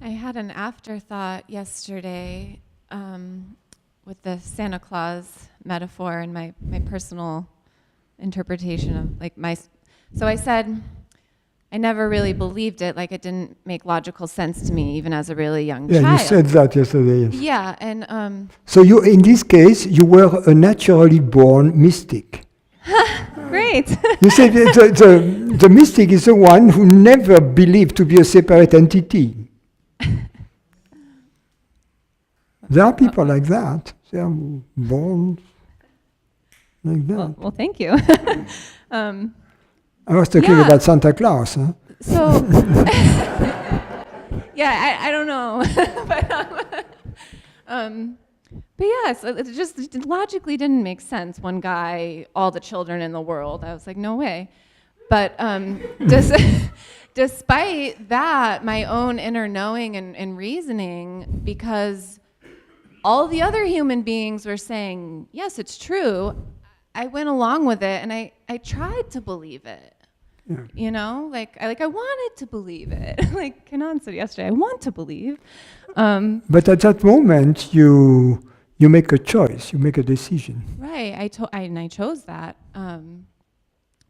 I had an afterthought yesterday with the Santa Claus metaphor and my personal interpretation of like so I said I never really believed it, like it didn't make logical sense to me even as a really young child. Yeah, you said that yesterday. Yes. Yeah, and so you, in this case, you were a naturally born mystic. great. You said the mystic is the one who never believed to be a separate entity. There are people like that. They are born like that. Well, thank you. I was talking about Santa Claus. Huh? So, yeah, I don't know. But yes, it just logically didn't make sense. One guy, all the children in the world. I was like, no way. But despite that, my own inner knowing and reasoning, because all the other human beings were saying, yes, it's true, I went along with it, and I tried to believe it. Yeah. You know, like I wanted to believe it. Like Kanan said yesterday, I want to believe. But at that moment, you make a choice, you make a decision. Right, I chose that.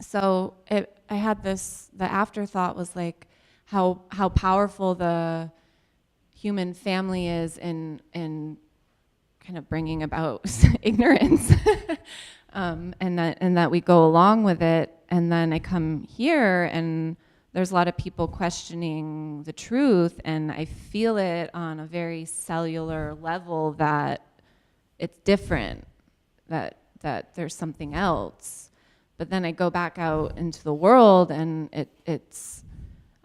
So I had this. The afterthought was like how powerful the human family is in kind of bringing about ignorance, and that we go along with it. And then I come here, and there's a lot of people questioning the truth, and I feel it on a very cellular level that it's different, that there's something else. But then I go back out into the world, and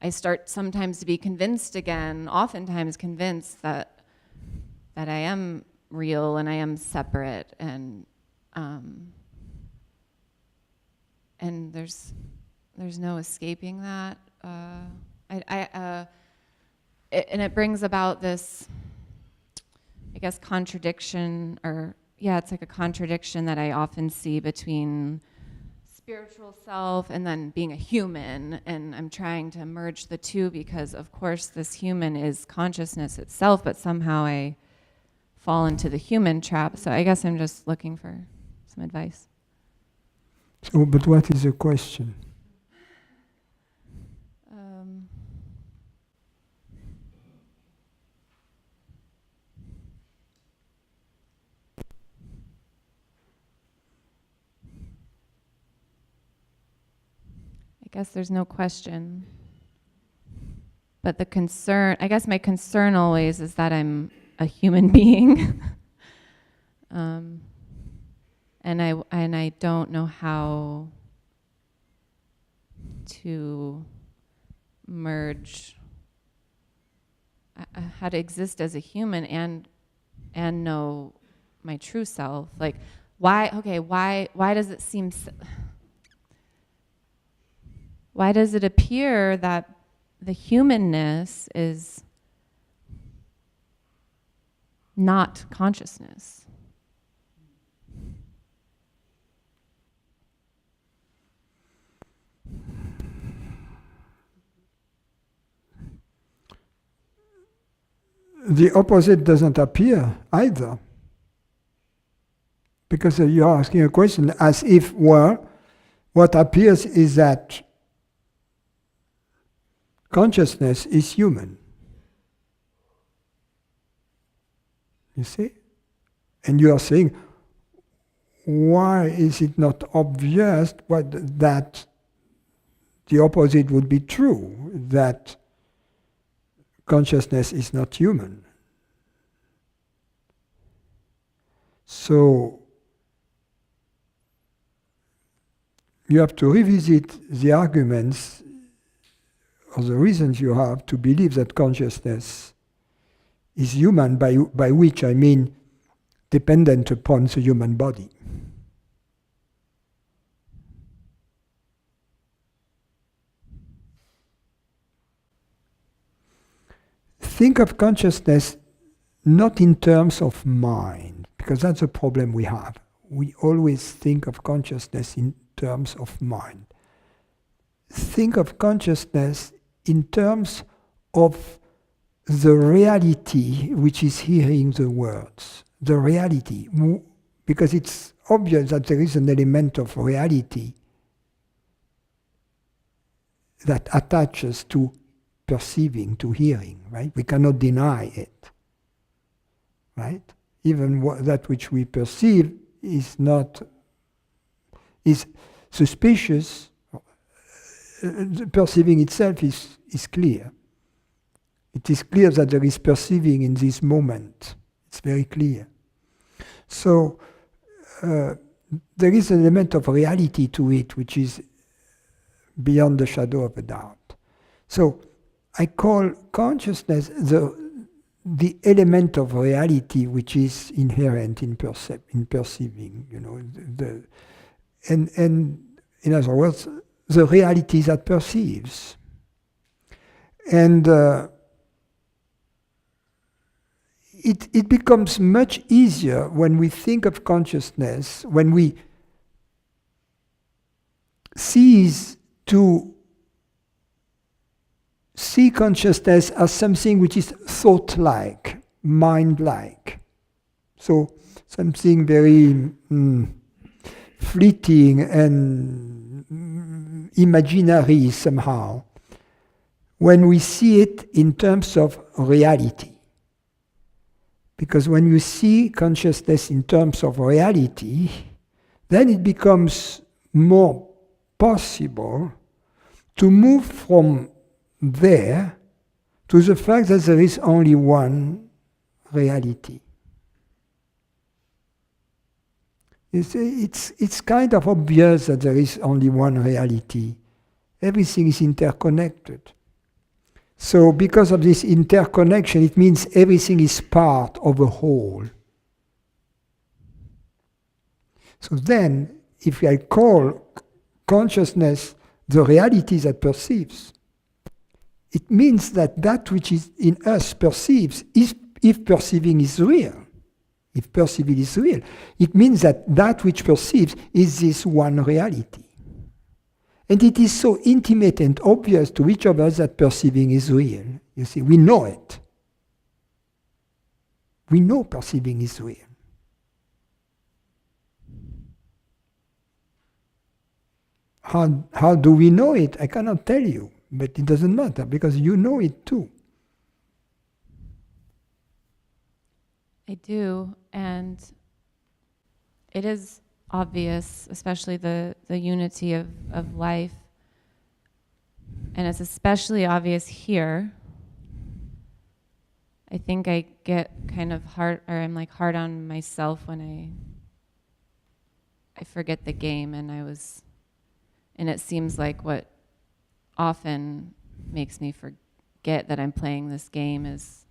I start sometimes to be convinced again, oftentimes convinced that I am real and I am separate, and there's no escaping that. And it brings about this, I guess, contradiction, or it's like a contradiction that I often see between spiritual self and then being a human, and I'm trying to merge the two because, of course, this human is consciousness itself, but somehow I fall into the human trap. So I guess I'm just looking for some advice. So, but what is the question? I guess there's no question. But the concern, I guess my concern always is that I'm a human being. And I don't know how to merge, how to exist as a human and know my true self. Like, why does it seem, why does it appear that the humanness is not consciousness? The opposite doesn't appear either. Because you're asking a question as if, well, what appears is that consciousness is human. You see? And you are saying, why is it not obvious that the opposite would be true, that consciousness is not human? So you have to revisit the arguments or the reasons you have to believe that consciousness is human, by which I mean dependent upon the human body. Think of consciousness not in terms of mind, because that's a problem we have. We always think of consciousness in terms of mind. Think of consciousness in terms of the reality which is hearing the words, the reality, because it's obvious that there is an element of reality that attaches to perceiving, to hearing, right? We cannot deny it, right? Even that which we perceive is suspicious. Perceiving itself is clear. It is clear that there is perceiving in this moment. It's very clear. So there is an element of reality to it which is beyond the shadow of a doubt. So I call consciousness the element of reality which is inherent in perceiving. You know, and in other words, the reality that perceives. And it becomes much easier when we think of consciousness, when we cease to see consciousness as something which is thought-like, mind-like. So something very fleeting and imaginary somehow. When we see it in terms of reality. Because when you see consciousness in terms of reality, then it becomes more possible to move from there to the fact that there is only one reality. It's kind of obvious that there is only one reality. Everything is interconnected. So because of this interconnection, it means everything is part of a whole. So then, if I call consciousness the reality that perceives, it means that that which is in us perceives, if perceiving is real, if perceiving is real, it means that that which perceives is this one reality. And it is so intimate and obvious to each of us that perceiving is real. You see, we know it. We know perceiving is real. How do we know it? I cannot tell you, but it doesn't matter because you know it too. I do, and it is obvious, especially the unity of life. And it's especially obvious here. I think I get kind of hard, or I'm like hard on myself when I forget the game, and it seems like what often makes me forget that I'm playing this game is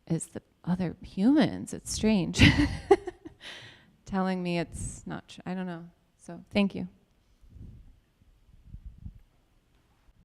the other humans. It's strange. Telling me it's not true. I don't know. So thank you.